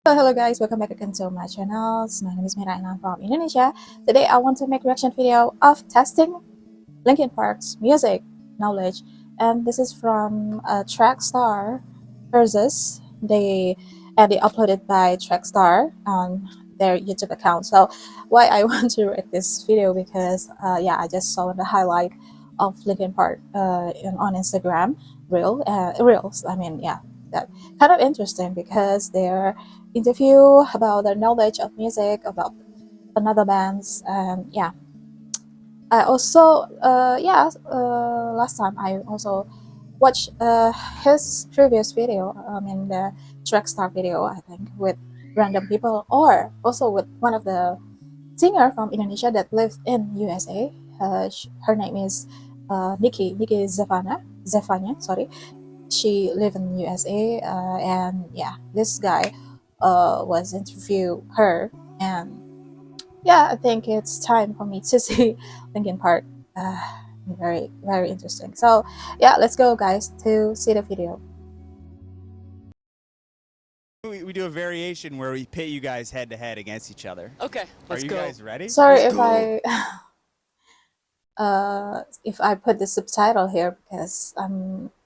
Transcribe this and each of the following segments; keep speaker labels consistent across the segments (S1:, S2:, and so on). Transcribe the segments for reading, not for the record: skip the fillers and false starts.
S1: Hello guys, welcome back again to my channel. My name is Myra Yna from Indonesia. Today I want to make a reaction video of testing Linkin Park's music knowledge, and this is from Trackstar versus they uploaded by Trackstar on their YouTube account. So why I want to react this video, because yeah, I just saw the highlight of Linkin Park on Instagram reels. I mean, yeah, that kind of interesting because their interview about their knowledge of music, about another bands, and yeah, I also last time I also watched his previous video, the Trackstar video, I think, with random people, or also with one of the singer from Indonesia that lives in USA. Her name is Nikki Zevanya, sorry. She live in USA, and yeah, this guy was interview her, and yeah, I think it's time for me to see Linkin Park. uh, very interesting. So yeah, let's go guys to see the video.
S2: We do a variation where we pit you guys head to head against each other.
S3: Okay, let's go.
S2: Are you guys ready?
S1: Sorry
S2: Let's
S1: if
S2: go.
S1: I put the subtitle here, because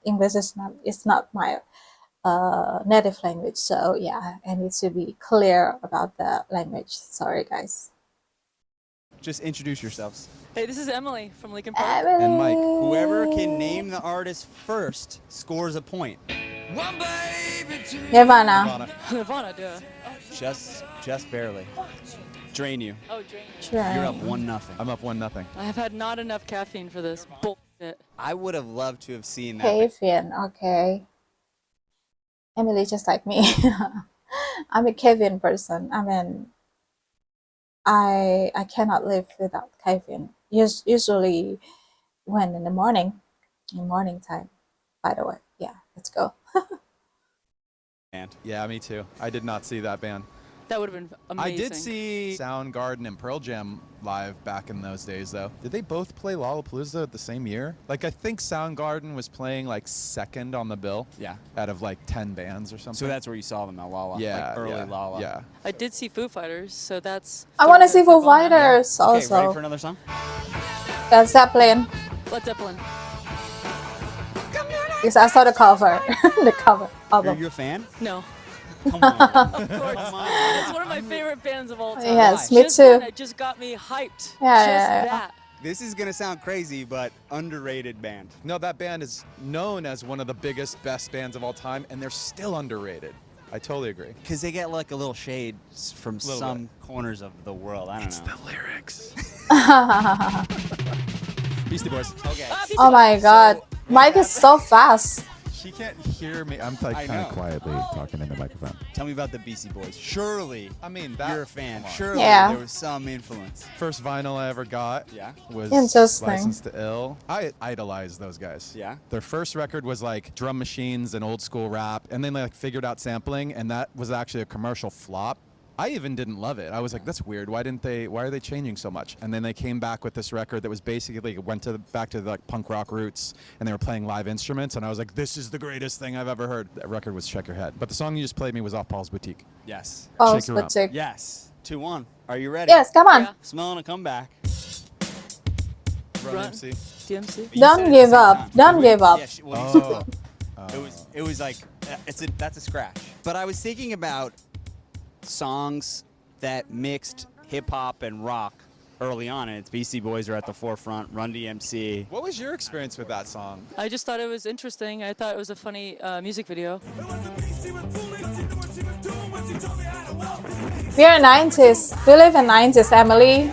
S1: English is not my native language, so yeah, I need to be clear about the language. Sorry guys.
S2: Just introduce yourselves.
S3: Hey, this is Emily from Linkin Park.
S1: Emily.
S2: And Mike. Whoever can name the artist first scores a point.
S1: Nirvana.
S3: Nirvana, duh.
S2: Just barely. Drain you.
S3: Oh, Drain.
S2: You're up 1-0.
S4: I'm up 1-0.
S3: I have had not enough caffeine for this bullshit.
S2: I would have loved to have seen that.
S1: Kevin, okay. Emily just like me. I'm a Kevin person. I mean, I cannot live without caffeine. Usually when in the morning time. By the way, yeah, let's go.
S4: Yeah, me too. I did not see that band.
S3: That would have been amazing.
S4: I did see Soundgarden and Pearl Jam live back in those days, though. Did they both play Lollapalooza the same year? Like, I think Soundgarden was playing like second on the bill.
S2: Yeah.
S4: Out of like 10 bands or something.
S2: So that's where you saw them at Lala.
S4: Yeah.
S2: Like early
S4: yeah,
S2: Lala.
S4: Yeah.
S3: I did see Foo Fighters, so that's...
S1: I want to see Foo Fighters
S2: Okay,
S1: also.
S2: ready for another song?
S1: Led Zeppelin.
S3: Led Zeppelin.
S1: Because I saw the cover. The cover album.
S2: You're a fan?
S3: No.
S2: Come on.
S3: Of course. It's one of my favorite bands of all time.
S1: Yes,
S2: Why?
S1: me
S3: Just
S1: too.
S3: that, it just got me hyped.
S1: Yeah,
S3: Just
S1: yeah.
S3: that.
S2: This is gonna sound crazy, but underrated band.
S4: No, that band is known as one of the biggest, best bands of all time, and they're still underrated. I totally agree.
S2: Because they get like a little shade from
S4: Little
S2: some corners of the world. I don't know.
S4: The lyrics. Beastie Boys.
S2: Okay.
S1: Oh my god. Mike is so fast.
S4: She can't hear me. I'm like
S2: I
S4: kind
S2: know.
S4: of quietly talking in the microphone.
S2: Tell me about the Beastie Boys. Surely
S4: I mean,
S2: you're a fan.
S4: come on.
S2: Surely
S1: Yeah.
S2: there was some influence.
S4: First vinyl I ever got
S2: Yeah.
S4: was
S1: Interesting.
S4: Licensed to Ill. I idolized those guys.
S2: Yeah.
S4: Their first record was like drum machines and old school rap, and then they like figured out sampling, and that was actually a commercial flop. I even didn't love it. I was like, that's weird. Why are they changing so much? And then they came back with this record that was basically back to the like punk rock roots, and they were playing live instruments, and I was like, this is the greatest thing I've ever heard. That record was Check Your Head. But the song you just played me was off Paul's Boutique.
S2: Yes.
S1: Oh,
S4: Shake Your Rump.
S1: Boutique.
S2: Yes. 2-1. Are you ready?
S1: Yes, come on.
S3: Yeah.
S2: Smelling a comeback.
S4: Run
S3: Run.
S4: MC.
S3: DMC.
S2: But you
S1: Don't
S2: said it at
S1: give
S2: the same
S1: up.
S2: time.
S1: Don't give up.
S2: Yeah, well, you said
S4: Oh.
S2: it was like that's a scratch. But I was thinking about songs that mixed hip hop and rock early on, and it's Beastie Boys are at the forefront. Run DMC.
S4: What was your experience with that song?
S3: I just thought it was interesting. I thought it was a funny music video.
S1: We are 90s. We live in 90s, Emily.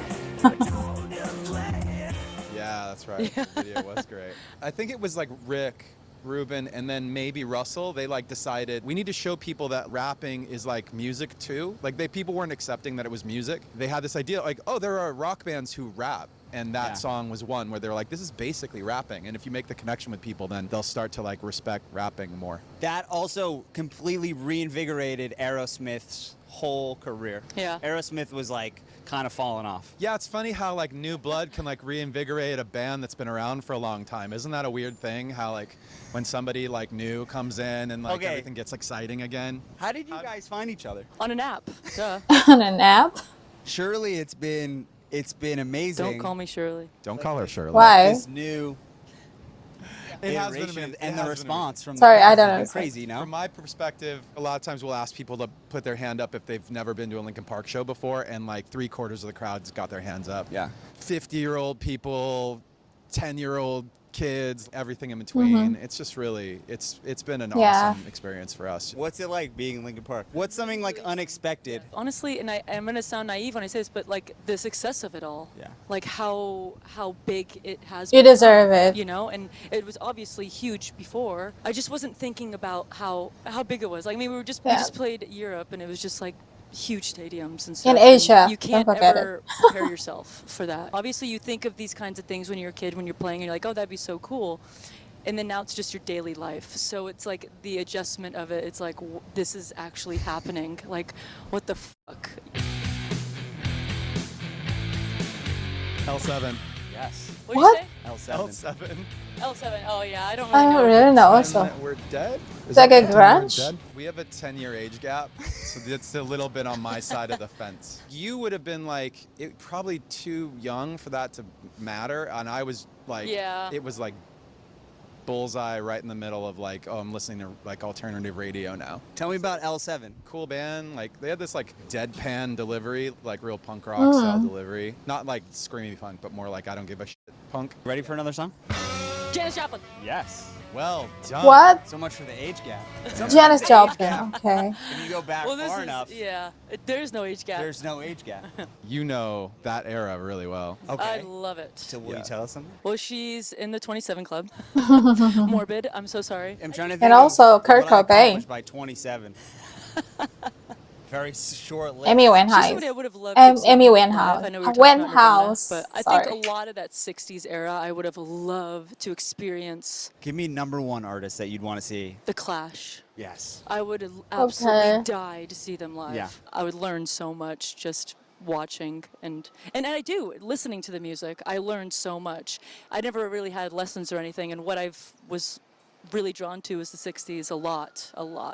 S4: Yeah, that's right. The video was great. I think it was like Rick, Ruben, and then maybe Russell. They like decided we need to show people that rapping is like music too. Like people weren't accepting that it was music. They had this idea like, oh, there are rock bands who rap. And that song was one where they're like, this is basically rapping. And if you make the connection with people, then they'll start to like respect rapping more.
S2: That also completely reinvigorated Aerosmith's whole career.
S3: Yeah.
S2: Aerosmith was like kind of fallen off.
S4: Yeah, it's funny how like new blood can like reinvigorate a band that's been around for a long time. Isn't that a weird thing? How like when somebody like new comes in and like everything gets exciting again.
S2: How did you guys find each other?
S3: On an app. Duh.
S1: On an app?
S2: Surely it's been amazing.
S3: Don't call me Shirley.
S4: Don't call her Shirley.
S1: Why?
S2: This new
S4: It has been
S2: iteration
S4: amazing.
S2: and the response from
S1: Sorry,
S2: the
S1: I
S2: crowd
S1: don't
S2: has been
S1: understand.
S2: crazy, no?
S4: From my perspective, a lot of times we'll ask people to put their hand up if they've never been to a Linkin Park show before, and like 3/4 of the crowd's got their hands up.
S2: Yeah.
S4: 50-year-old people, 10-year-old kids, everything in between. It's just really, it's been an awesome experience for us.
S2: What's it like being in Linkin Park? What's something like unexpected?
S3: Honestly, and I'm gonna sound naive when I say this, but like the success of it all.
S2: Yeah.
S3: Like how big it has.
S1: You
S3: become,
S1: deserve it.
S3: You know, and it was obviously huge before. I just wasn't thinking about how big it was. Like I mean, we just played Europe, and it was just like huge stadiums and stuff.
S1: In Asia,
S3: you can't
S1: don't forget
S3: ever prepare yourself for that. Obviously, you think of these kinds of things when you're a kid, when you're playing, and you're like, oh, that'd be so cool. And then now it's just your daily life. So it's like the adjustment of it. It's like, this is actually happening. Like, what the fuck?
S4: L7.
S2: Yes.
S3: What'd
S1: What?
S3: you say?
S2: L7.
S4: L7.
S3: L7. Oh, yeah, I don't
S1: I
S3: really
S1: don't
S3: know.
S1: really know
S4: And
S1: also.
S4: we're dead?
S1: It's like a
S4: We're
S1: grunge?
S4: dead? We have a 10-year age gap, so it's a little bit on my side of the fence. You would have been like, probably too young for that to matter, and I was like, it was like bullseye right in the middle of like, oh, I'm listening to like alternative radio now.
S2: Tell me about L7.
S4: Cool band, like they had this like deadpan delivery, like real punk rock style delivery. Not like screamy punk, but more like I don't give a shit punk.
S2: Ready for another song?
S3: Janis Joplin.
S2: Yes.
S4: Well done.
S1: What?
S2: So much for the age gap.
S1: Janis Joplin. Okay.
S2: If you go back far enough,
S3: There's no age gap.
S2: there's no age gap.
S4: You know that era really well.
S2: Okay.
S3: I love it.
S2: So will you tell us something?
S3: Well, she's in the 27 Club. Morbid. I'm so sorry.
S2: I'm trying to think
S1: And also
S2: of
S1: Kurt
S2: what I
S1: Cobain.
S2: accomplished by 27. Very short list.
S1: Amy
S3: She's
S1: Winehouse.
S3: somebody I would have loved to see
S1: Amy
S3: live.
S1: Winehouse.
S3: I know we were talking about Nirvana,
S1: Winehouse.
S3: but I
S1: Sorry.
S3: think a lot of that 60s era I would have loved to experience.
S2: Give me number one artist that you'd want to see.
S3: The Clash.
S2: Yes.
S3: I would absolutely
S1: Okay.
S3: die to see them live.
S2: Yeah.
S3: I would learn so much just watching and I do listening to the music. I learned so much. I never really had lessons or anything, and what was really drawn to is the 60s a lot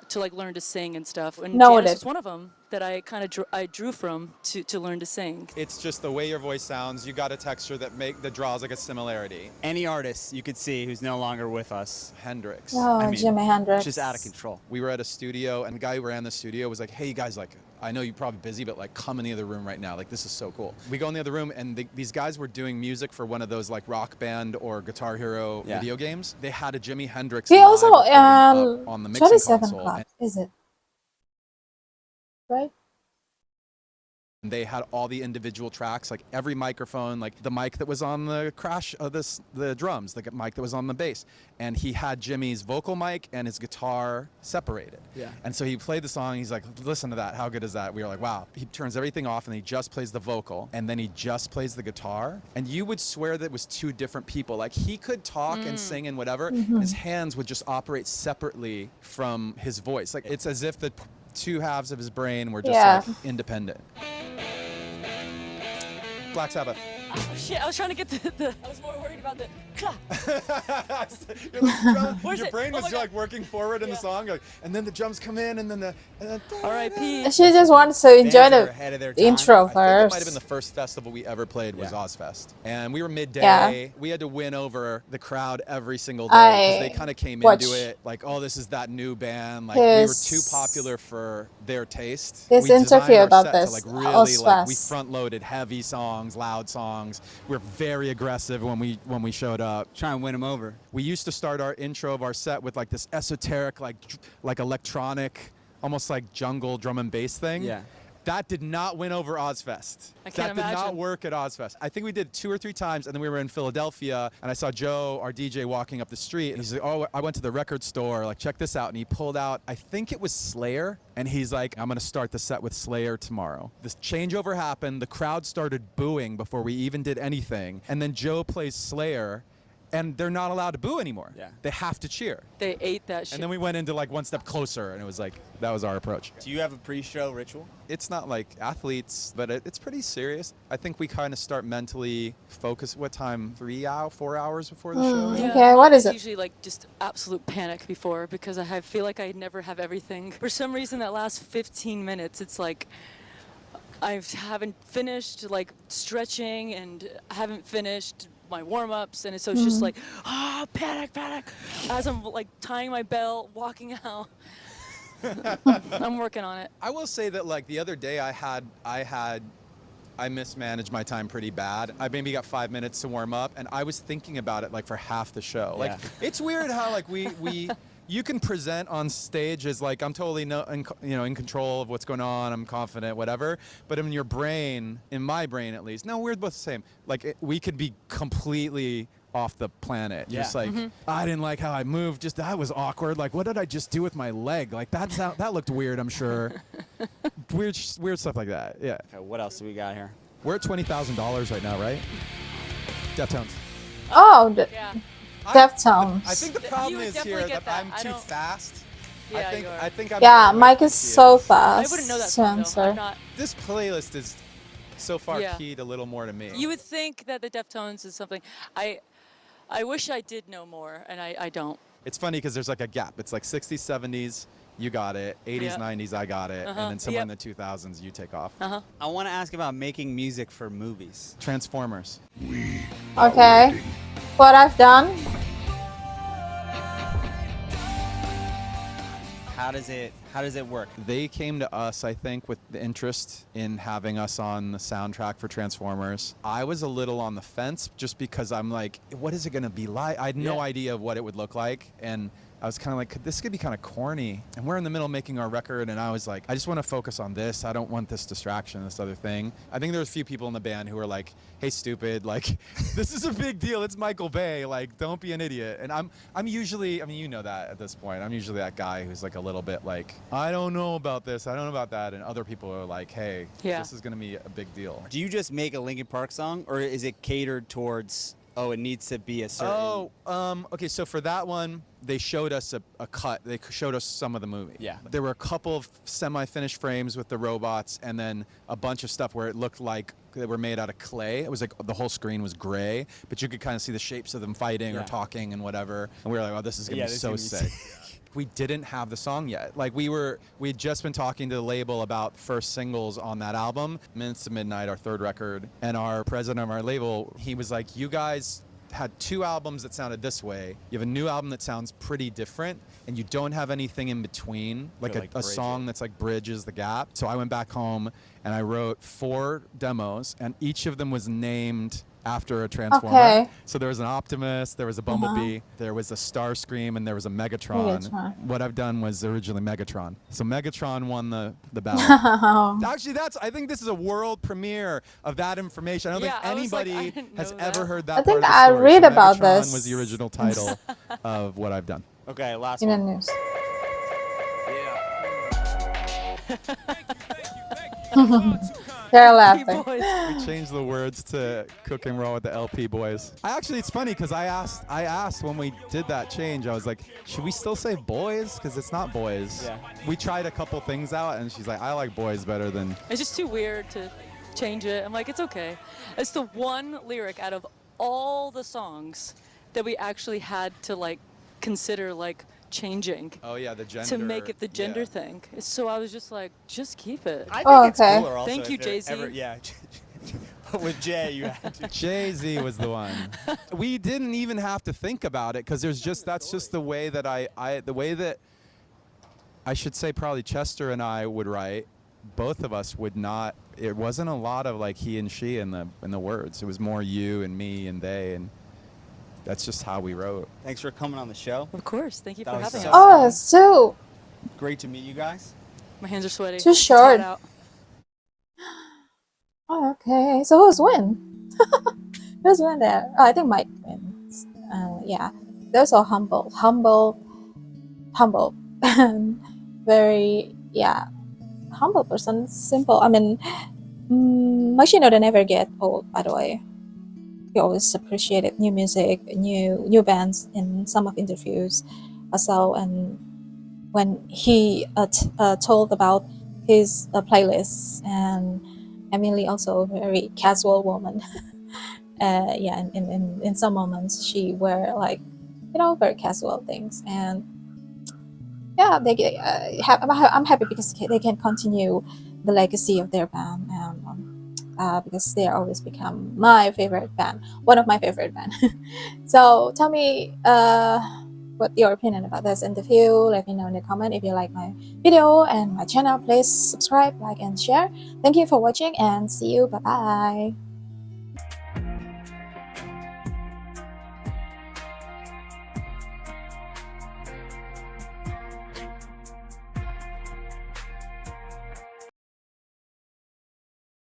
S3: to like learn to sing and stuff. And
S1: Noted.
S3: Janis was one of them that I kind of I drew from to learn to sing.
S4: It's just the way your voice sounds. You got a texture that draws like a similarity.
S2: Any artist you could see who's no longer with us.
S4: Hendrix.
S1: Oh,
S2: I mean,
S1: Jimi Hendrix.
S2: Just out of control.
S4: We were at a studio, and the guy who ran the studio was like, hey, you guys, like, I know you're probably busy, but like, come in the other room right now. Like, this is so cool. We go in the other room, and these guys were doing music for one of those like Rock Band or Guitar Hero video games. They had a Jimi Hendrix
S1: We
S4: live
S1: also
S4: recording up on the mixing
S1: 27
S4: console.
S1: Club. Is it? Right?
S4: And they had all the individual tracks, like every microphone, like the mic that was on the crash of the drums, the mic that was on the bass. And he had Jimmy's vocal mic and his guitar separated.
S2: Yeah.
S4: And so he played the song, he's like, listen to that, how good is that? We were like, wow. He turns everything off and he just plays the vocal, and then he just plays the guitar. And you would swear that it was two different people. Like he could talk and sing and whatever, his hands would just operate separately from his voice. Like it's as if the two halves of his brain were just like independent. Black Sabbath.
S3: Oh shit, I was trying to get the I was more worried about the clap.
S4: Your brain was like working forward in the song, like, and then the drums come in, and then
S3: R.I.P.
S1: She just wants to enjoy
S2: Bands that are
S1: the
S2: ahead of their time.
S1: intro
S4: I think it might have been
S1: first.
S4: the first festival we ever played was
S2: Yeah.
S4: Ozfest, and we were midday.
S1: Yeah.
S4: We had to win over the crowd every single day because they kind of came into it like, oh, this is that new band. Like we were too popular for their taste.
S1: This
S4: We designed
S1: interview
S4: our
S1: about
S4: set
S1: this,
S4: to, like, really, like, we
S1: Ozfest.
S4: front loaded heavy songs, loud songs. We were very aggressive when we showed up.
S2: Try and win them over.
S4: We used to start our intro of our set with like this esoteric, like electronic, almost like jungle drum and bass thing.
S2: Yeah.
S4: That did not win over Ozfest.
S3: I can't
S4: That did not
S3: imagine.
S4: work at Ozfest. I think we did 2 or 3 times, and then we were in Philadelphia, and I saw Joe, our DJ, walking up the street, and he's like, oh, I went to the record store, like, check this out. And he pulled out, I think it was Slayer, and he's like, I'm going to start the set with Slayer tomorrow. This changeover happened. The crowd started booing before we even did anything, and then Joe plays Slayer. and they're not allowed to boo anymore.
S2: Yeah.
S4: They have to cheer.
S3: They ate that shit.
S4: And then we went into like one step closer, and it was like, that was our approach.
S2: Do you have a pre-show ritual?
S4: It's not like athletes, but it's pretty serious. I think we kind of start mentally focus. What time? 4 hours before the show?
S3: Yeah,
S1: Okay, what is
S3: it's
S1: it?
S3: usually like just absolute panic before, because I feel like I never have everything. For some reason, that last 15 minutes, it's like I haven't finished like stretching and haven't finished my warm-ups, and so it's just like, panic, as I'm like tying my belt, walking out. I'm working on it.
S4: I will say that like the other day I mismanaged my time pretty bad. I maybe got 5 minutes to warm up, and I was thinking about it like for half the show. Like it's weird how like we you can present on stage as like I'm totally in control of what's going on. I'm confident, whatever. But in your brain, in my brain at least, no, we're both the same. Like we could be completely off the planet.
S2: Yeah.
S4: Just like I didn't like how I moved. Just that was awkward. Like what did I just do with my leg? Like that looked weird. I'm sure. weird stuff like that. Yeah.
S2: Okay, what else do we got here?
S4: We're at $20,000 right now, right? Deftones.
S1: Oh,
S3: Yeah.
S1: Deftones.
S4: I think the problem
S3: You would
S4: is
S3: definitely
S4: here
S3: get
S4: that
S3: that.
S4: I'm
S3: I
S4: too
S3: don't-
S4: fast.
S3: Yeah,
S4: I think
S3: you are.
S4: I think I'm
S1: Yeah,
S4: the way
S1: Mike
S4: he
S1: is so fast.
S3: I wouldn't know that song, though.
S1: Spencer.
S3: I'm not.
S4: This playlist is so far
S3: Yeah.
S4: keyed a little more to me.
S3: You would think that the Deftones is something. I wish I did know more, and I don't.
S4: It's funny because there's like a gap. It's like 60s, 70s, you got it. 80s,
S3: Yep.
S4: 90s, I got it.
S3: Uh-huh.
S4: And then somewhere
S3: Yep.
S4: in the 2000s, you take off.
S2: I want to ask about making music for movies.
S4: Transformers.
S1: Okay. What I've done?
S2: How does it work?
S4: They came to us, I think, with the interest in having us on the soundtrack for Transformers. I was a little on the fence just because I'm like, what is it going to be like? I had no
S2: Yeah.
S4: idea of what it would look like. And I was kind of like, this could be kind of corny. And we're in the middle making our record, and I was like, I just want to focus on this. I don't want this distraction, this other thing. I think there was a few people in the band who were like, hey, stupid, like, this is a big deal. It's Michael Bay. Like, don't be an idiot. And I'm usually, I mean, you know that at this point. I'm usually that guy who's like a little bit like, I don't know about this. I don't know about that. And other people are like, hey,
S3: Yeah.
S4: this is going to be a big deal.
S2: Do you just make a Linkin Park song, or is it catered towards, oh, it needs to be a certain...
S4: Okay, so for that one, they showed us a cut. They showed us some of the movie.
S2: Yeah.
S4: There were a couple of semi-finished frames with the robots, and then a bunch of stuff where it looked like they were made out of clay. It was like the whole screen was gray, but you could kind of see the shapes of them fighting or
S2: Yeah.
S4: talking and whatever. And we were like, oh, this is going to
S2: Yeah,
S4: be
S2: this
S4: so
S2: is gonna be
S4: sick. We didn't have the song yet. Like we'd just been talking to the label about first singles on that album, Minutes to Midnight, our third record. And our president of our label, he was like, you guys had 2 albums that sounded this way. You have a new album that sounds pretty different, and you don't have anything in between, like
S2: To,
S4: a
S2: like, bridge
S4: song
S2: it.
S4: that's like bridges the gap. So I went back home and I wrote 4 demos, and each of them was named after a Transformer.
S1: Okay.
S4: So there was an Optimus, there was a Bumblebee, there was a Starscream, and there was a Megatron.
S1: Megatron.
S4: What I've done was originally Megatron. So Megatron won the battle.
S1: Oh.
S4: Actually, I think this is a world premiere of that information. I don't
S3: Yeah,
S4: think
S3: I was like,
S4: anybody
S3: I didn't
S4: has
S3: know
S4: ever
S3: that.
S4: heard that
S1: I think
S4: part of the
S1: I
S4: story.
S1: read
S4: So
S1: about
S4: Megatron
S1: this.
S4: was the original title of what I've done.
S2: Okay, last
S1: In the
S2: one.
S1: news. They're laughing.
S3: Boys.
S4: We changed the words to Cook and Roll with the LP Boys. It's funny because I asked when we did that change, I was like, should we still say boys? Because it's not boys.
S2: Yeah.
S4: We tried a couple things out, and she's like, I like boys better than...
S3: It's just too weird to change it. I'm like, it's okay. It's the one lyric out of all the songs that we actually had to like consider like changing
S4: Oh, yeah, the gender.
S3: to make it the gender
S4: yeah.
S3: thing. So I was just like, just keep it.
S2: I think
S1: Oh,
S2: it's
S1: okay.
S2: cooler also
S3: Thank you,
S2: if it
S3: Jay-Z.
S2: ever- Yeah. With Jay, you had to.
S4: Jay-Z was the one. We didn't even have to think about it because that's just the way that I should say probably Chester and I would write. Both of us would not. It wasn't a lot of like he and she in the words. It was more you and me and they, and that's just how we wrote.
S2: Thanks for coming on the show.
S3: Of course. Thank you
S2: That
S3: for
S2: was
S3: having
S2: so
S3: us.
S1: Oh, it's too.
S2: Great to meet you guys.
S3: My hands are sweaty.
S1: Too
S3: It's
S1: short.
S3: hot out.
S1: Oh, okay. So who's win? Who's win there? Oh, I think Mike wins. Yeah. They're so humble, and very humble person. Simple. I mean, Mike Shinoda never get old. By the way, he always appreciated new music, new bands in some of interviews also. And when he told about his playlists, and Emily also a very casual woman. Yeah, in some moments she wear like, very casual things. And yeah, I'm happy because they can continue the legacy of their band. And because they always become my favorite band, one of my favorite band. So tell me what your opinion about this interview. Let me know in the comment. If you like my video and my channel, please subscribe, like, and share. Thank you for watching, and see you. Bye bye.